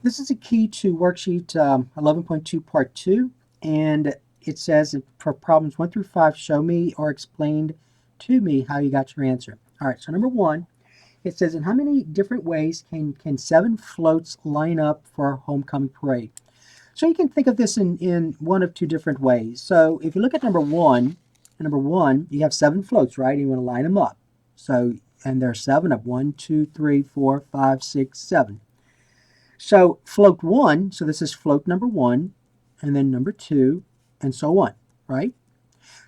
This is a key to worksheet 11.2 part 2, and it says for problems 1 through 5, show me or explain to me how you got your answer. All right, so number 1, it says, in how many different ways can 7 floats line up for a homecoming parade? So you can think of this in one of two different ways. So if you look at number 1, you have 7 floats, right? You want to line them up. So, and there are 7 of 1, 2, 3, 4, 5, 6, 7. So float 1, so this is float number 1, and then number 2, and so on, right?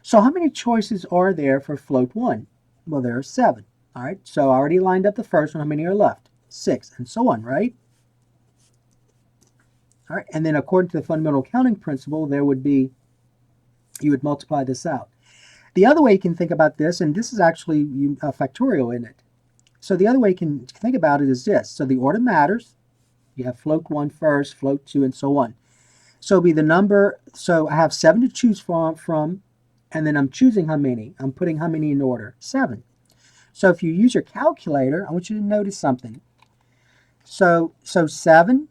So how many choices are there for float 1? Well, there are 7. All right, so I already lined up the first one. How many are left? 6, and so on, right? All right, and then according to the fundamental counting principle, there would be, you would multiply this out. The other way you can think about this, and this is actually a factorial in it. So the other way you can think about it is this. So the order matters. You have float 1 first, float 2, and so on. So it'll be the number, so I have 7 to choose from, and then I'm choosing how many. I'm putting how many in order? 7. So if you use your calculator, I want you to notice something. So 7,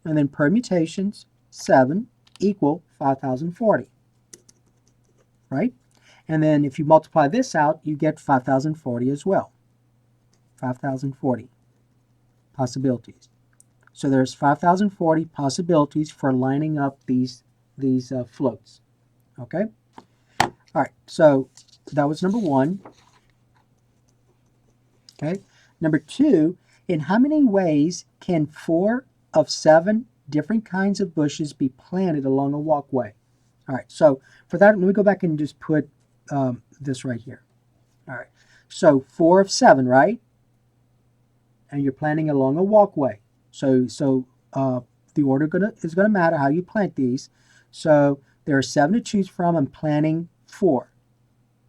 and then permutations, 7 equal 5,040, right? And then if you multiply this out, you get 5,040 as well. 5,040 possibilities. So there's 5,040 possibilities for lining up these floats. Okay? All right, so that was number 1. Okay? Number 2, in how many ways can 4 of 7 different kinds of bushes be planted along a walkway? All right, so for that, let me go back and just put this right here. All right, so 4 of 7, right? And you're planting along a walkway. So the order is gonna matter how you plant these. So there are 7 to choose from. I'm planting 4,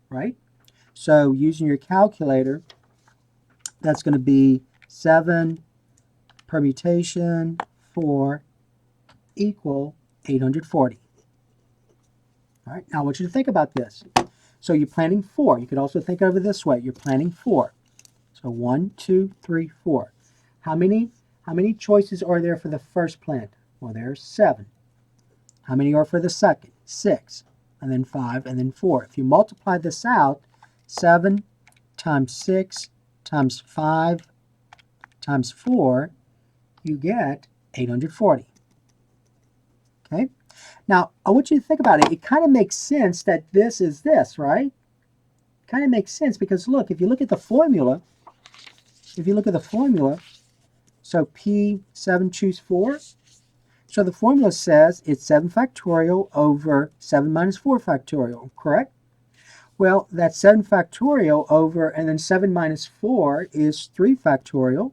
right? So using your calculator, that's going to be 7 permutation 4 equal 840. All right, now I want you to think about this. So you're planting 4. You could also think of it this way. You're planting 4. So 1, 2, 3, 4. How many choices are there for the first plant? Well, there's 7. How many are for the second? 6. And then 5, and then 4. If you multiply this out, 7 times 6 times 5 times 4, you get 840. Okay? Now, I want you to think about it. It kind of makes sense that this is this, right? It kind of makes sense because look, if you look at the formula, so P7 choose 4. So the formula says it's 7 factorial over 7 minus 4 factorial, correct? Well, that's 7 factorial over, and then 7 minus 4 is 3 factorial.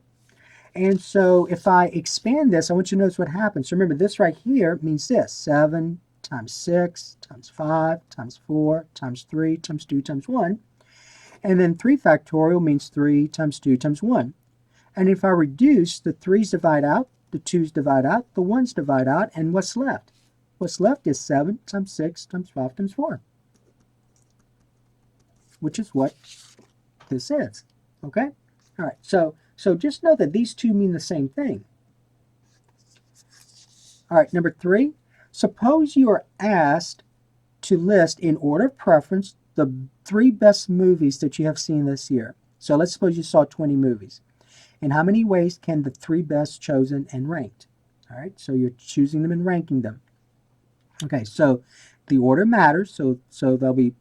And so if I expand this, I want you to notice what happens. So remember, this right here means this. 7 times 6 times 5 times 4 times 3 times 2 times 1. And then 3 factorial means 3 times 2 times 1. And if I reduce, the 3's divide out, the 2's divide out, the 1's divide out, and what's left? What's left is 7 times 6 times 5 times 4. Which is what this is. Okay? All right, so just know that these two mean the same thing. All right, number 3, suppose you are asked to list in order of preference the 3 best movies that you have seen this year. So let's suppose you saw 20 movies. In how many ways can the 3 best chosen and ranked? All right, so you're choosing them and ranking them. Okay, so the order matters, so there'll be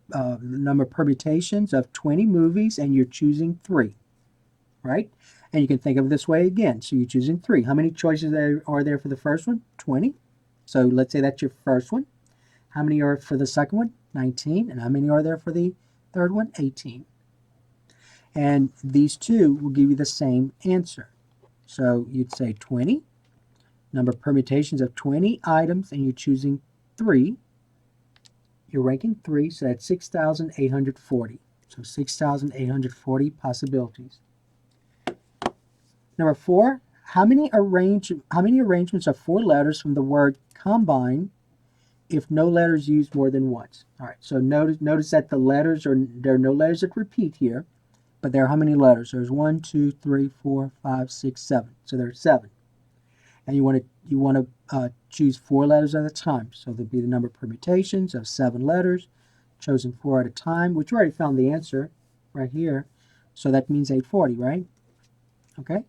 the number of permutations of 20 movies, and you're choosing 3, right? And you can think of it this way again. So you're choosing 3. How many choices are there for the first one? 20. So let's say that's your first one. How many are for the second one? 19. And how many are there for the third one? 18. And these two will give you the same answer. So you'd say 20, number of permutations of 20 items, and you're choosing 3. You're ranking 3, so that's 6,840. So 6,840 possibilities. Number 4, how many arrangements of 4 letters from the word combine if no letters used more than once? All right, so notice that there are no letters that repeat here, but there are how many letters? There's 1, 2, 3, 4, 5, 6, 7. So there's 7. and you want to choose 4 letters at a time. So there'll be the number of permutations of 7 letters, chosen 4 at a time, which we already found the answer right here. So that means 840, right? Okay.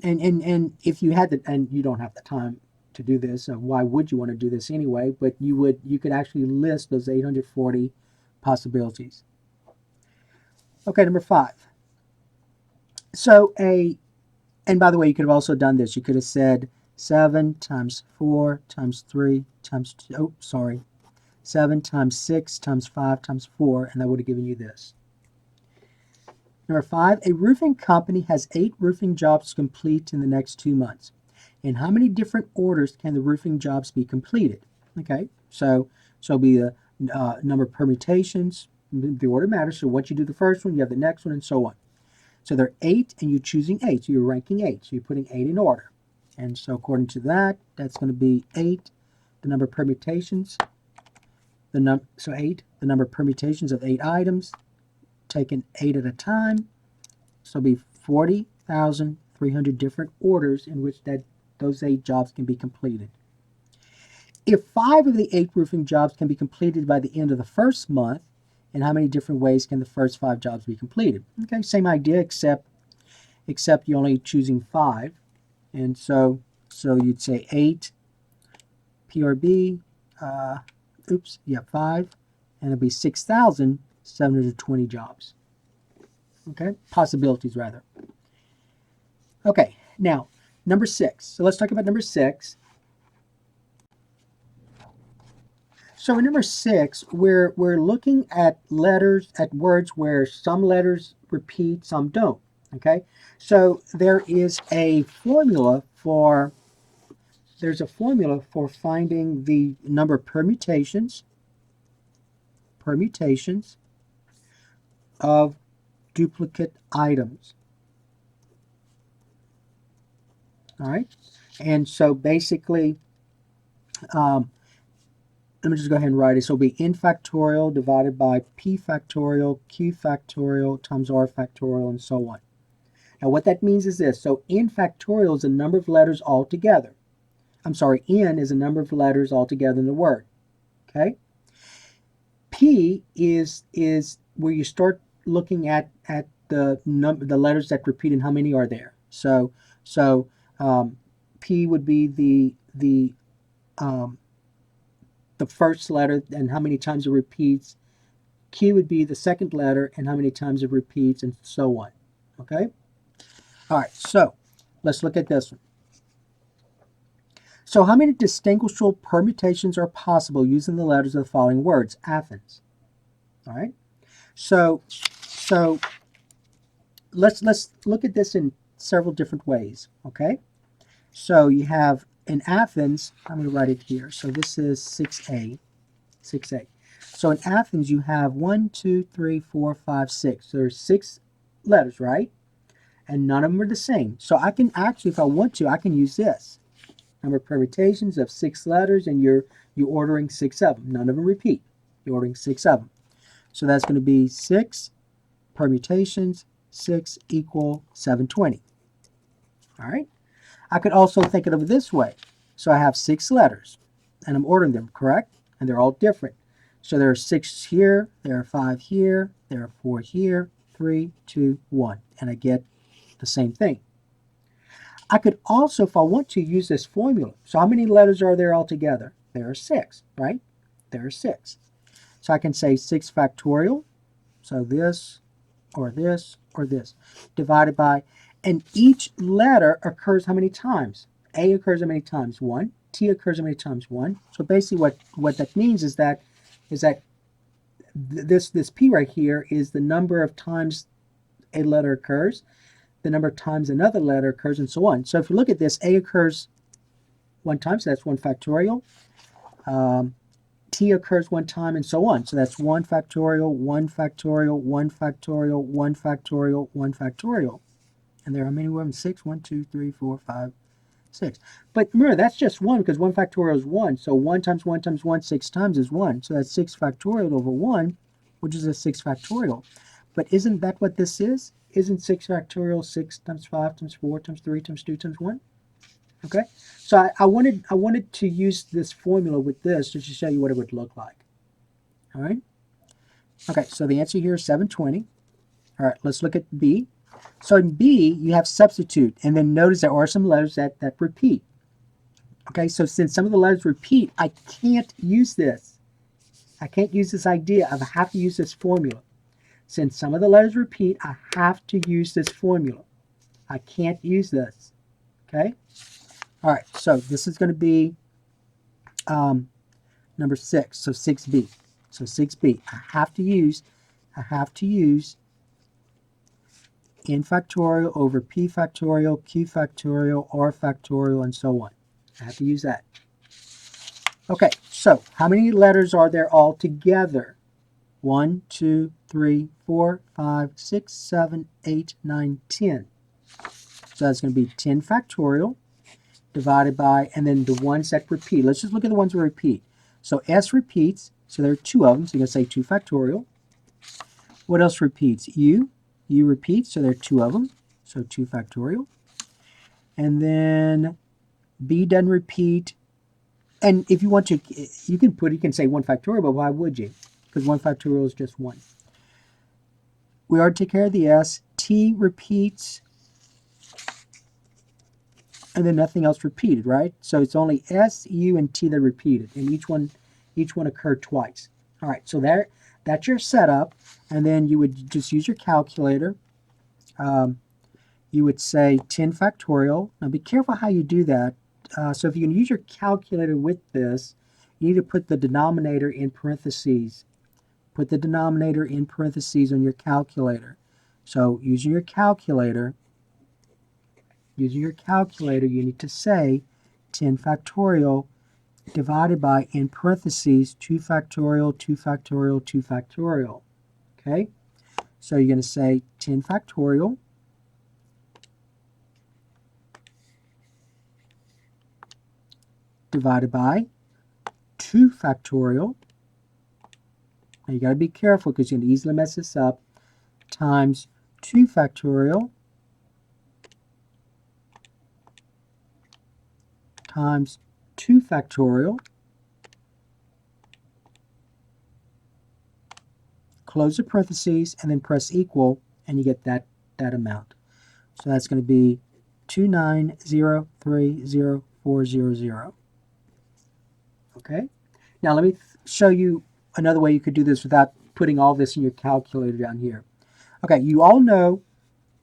And if you had the, and you don't have the time to do this, why would you want to do this anyway? But you could actually list those 840 possibilities. Okay, number 5. So and by the way, you could have also done this. You could have said 7 times 4 times 3 times 2, 7 times 6 times 5 times 4, and that would have given you this. Number 5, a roofing company has 8 roofing jobs to complete in the next 2 months. In how many different orders can the roofing jobs be completed? Okay, so it'll be the number of permutations. The order matters. So once you do the first one, you have the next one, and so on. So there are 8, and you're choosing 8. So you're ranking 8. So you're putting 8 in order. And so according to that, that's going to be 8, the number of permutations. So 8, the number of permutations of 8 items, taken 8 at a time. So it'll be 40,300 different orders in which those 8 jobs can be completed. If 5 of the 8 roofing jobs can be completed by the end of the first month, in how many different ways can the first 5 jobs be completed? Okay, same idea, except you're only choosing 5. And so you'd say 8 PRB, 5, and it'll be 6,720 jobs. Okay, possibilities rather. Okay, now number 6. So let's talk about number 6. So in number 6, we're looking at words where some letters repeat, some don't. Okay, so there's a formula for finding the number of permutations of duplicate items. All right, and so basically, let me just go ahead and write it. So it'll be n factorial divided by p factorial, q factorial times r factorial, and so on. Now what that means is this. So n factorial is the number of letters altogether. I'm sorry, n is the number of letters altogether in the word. Okay? P is where you start looking at the letters that repeat and how many are there. So P would be the first letter and how many times it repeats. Q would be the second letter and how many times it repeats, and so on. Okay? All right, so let's look at this one. So how many distinguishable permutations are possible using the letters of the following words? Athens. All right? So let's look at this in several different ways, okay? So you have in Athens, I'm going to write it here. So this is 6A. So in Athens, you have 1, 2, 3, 4, 5, 6. So there's 6 letters, right? And none of them are the same. So I can actually, if I want to, I can use this. Number of permutations of 6 letters, and you're ordering 6 of them. None of them repeat. You're ordering 6 of them. So that's going to be 6 permutations, 6 equal 720. All right? I could also think of it this way. So I have 6 letters, and I'm ordering them, correct? And they're all different. So there are 6 here, there are 5 here, there are 4 here, 3, 2, 1. And I get the same thing. I could also, if I want to, use this formula. So how many letters are there altogether? There are 6, right? There are 6. So I can say 6 factorial, so this, or this, or this, divided by, and each letter occurs how many times? A occurs how many times? 1. T occurs how many times? 1. So basically what that means is that this P right here is the number of times a letter occurs, the number of times another letter occurs, and so on. So if you look at this, A occurs 1 time, so that's 1 factorial. T occurs 1 time, and so on. So that's 1 factorial, 1 factorial, 1 factorial, 1 factorial, 1 factorial. And there are how many of them? 6, 1, 2, 3, 4, 5, 6. But remember, that's just 1 because 1 factorial is 1. So 1 times 1 times 1, 6 times is 1. So that's 6 factorial over 1, which is a 6 factorial. But isn't that what this is? Isn't 6 factorial 6 times 5 times 4 times 3 times 2 times 1? Okay, so I wanted to use this formula with this just to show you what it would look like. All right. Okay, so the answer here is 720. All right, let's look at B. So in B, you have substitute, and then notice there are some letters that repeat. Okay, so since some of the letters repeat, I can't use this. I can't use this idea. I have to use this formula. Since some of the letters repeat, I have to use this formula. I can't use this. Okay? All right, so this is going to be number 6, so 6B. So 6B, I have to use n factorial over p factorial, q factorial, r factorial, and so on. I have to use that. Okay, so how many letters are there all together? 1, 2, 3, 4, 5, 6, 7, 8, 9, 10. So that's going to be 10 factorial divided by, and then the ones that repeat. Let's just look at the ones that repeat. So S repeats, so there are 2 of them, so you're going to say 2 factorial. What else repeats? U repeats, so there are 2 of them, so 2 factorial. And then B doesn't repeat. And if you want to, you can say 1 factorial, but why would you? Because 1 factorial is just 1. We already take care of the S. T repeats, and then nothing else repeated, right? So it's only S, U, and T that repeated, and each one occurred twice. All right, so that's your setup, and then you would just use your calculator. You would say 10 factorial. Now be careful how you do that. So if you can use your calculator with this, you need to put the denominator in parentheses. Put the denominator in parentheses on your calculator. So using your calculator, you need to say 10 factorial divided by, in parentheses, 2 factorial, 2 factorial, 2 factorial. Okay? So you're going to say 10 factorial divided by 2 factorial. Now you got to be careful because you can easily mess this up. Times 2 factorial times 2 factorial. Close the parentheses and then press equal, and you get that amount. So that's going to be 290,30400. Okay? Now let me show you another way you could do this without putting all this in your calculator down here. Okay, you all know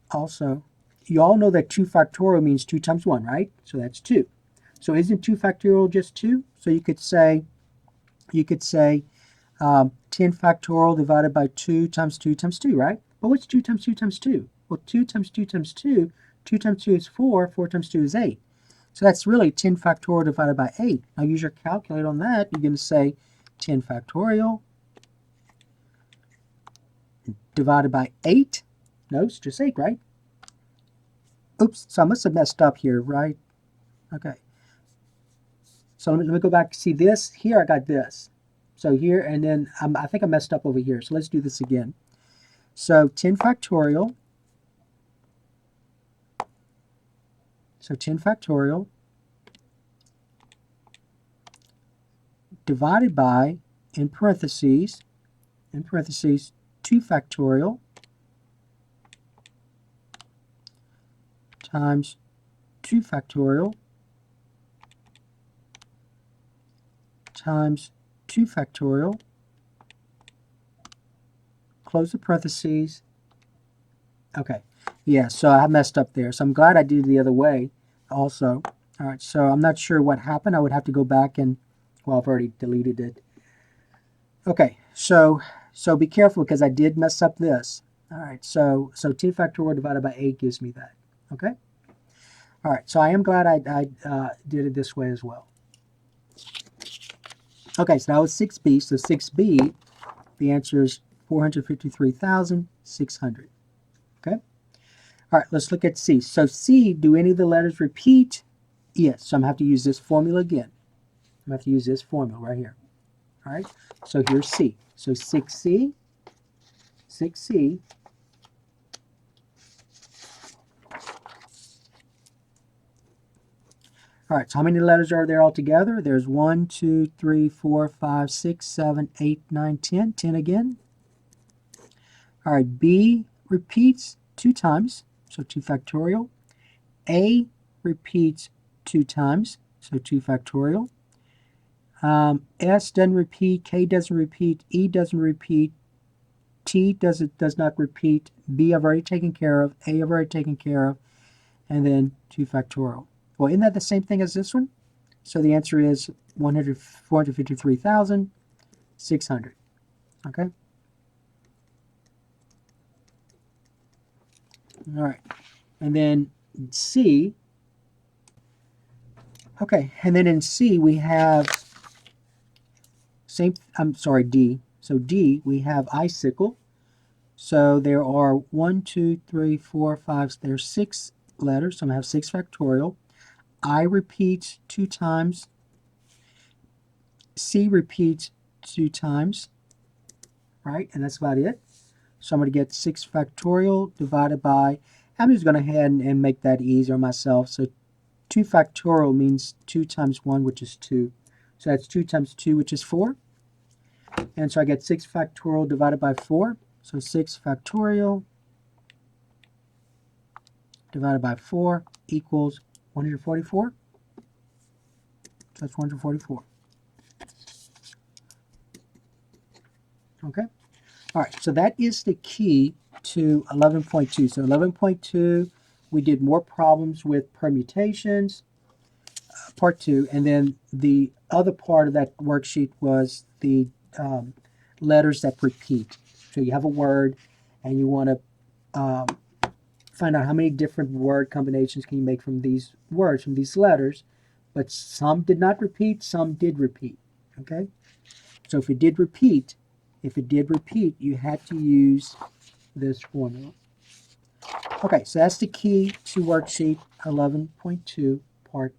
that 2 factorial means 2 times 1, right? So that's 2. So isn't 2 factorial just 2? So you could say 10 factorial divided by 2 times 2 times 2, right? But what's 2 times 2 times 2? Well, 2 times 2 times 2, 2 times 2 is 4, 4 times 2 is 8. So that's really 10 factorial divided by 8. Now use your calculator on that. You're going to say 10 factorial divided by 8. No, it's just 8, right? Oops, so I must have messed up here, right? Okay. So let me go back. See this? Here I got this. So here, and then I think I messed up over here. So let's do this again. So 10 factorial. So 10 factorial divided by, in parentheses, 2 factorial times 2 factorial times 2 factorial. Close the parentheses. Okay. Yeah, so I messed up there. So I'm glad I did it the other way also. All right, so I'm not sure what happened. I would have to go back and, well, I've already deleted it. Okay, so be careful because I did mess up this. All right, so 10 factorial divided by 8 gives me that. Okay? All right, so I am glad I did it this way as well. Okay, so that was 6B. So 6B, the answer is 453,600. Okay? All right, let's look at C. So C, do any of the letters repeat? Yes, so I'm going to have to use this formula again. I'm going to have to use this formula right here. All right, so here's C. So 6C, All right, so how many letters are there altogether? There's 1, 2, 3, 4, 5, 6, 7, 8, 9, 10. 10 again. All right, B repeats 2 times, so 2 factorial. A repeats 2 times, so 2 factorial. S doesn't repeat, K doesn't repeat, E doesn't repeat, T does not repeat, B I've already taken care of, A I've already taken care of, and then 2 factorial. Well, isn't that the same thing as this one? So the answer is 453,600. Okay? All right. And then C. Okay, and then in C we have D. So D, we have icicle. So there are 1, 2, 3, 4, 5, there's 6 letters, so I'm going to have 6 factorial. I repeats 2 times. C repeats 2 times, right? And that's about it. So I'm going to get 6 factorial divided by, I'm just going to head and make that easier myself. So 2 factorial means 2 times 1, which is 2. So that's 2 times 2, which is 4. And so I get 6 factorial divided by 4. So 6 factorial divided by 4 equals 144. So that's 144. Okay? All right, so that is the key to 11.2. So 11.2, we did more problems with permutations, part 2, and then the other part of that worksheet was the letters that repeat. So you have a word, and you want to find out how many different word combinations can you make from these words, from these letters, but some did not repeat, some did repeat. Okay? So if it did repeat, you had to use this formula. Okay, so that's the key to worksheet 11.2, part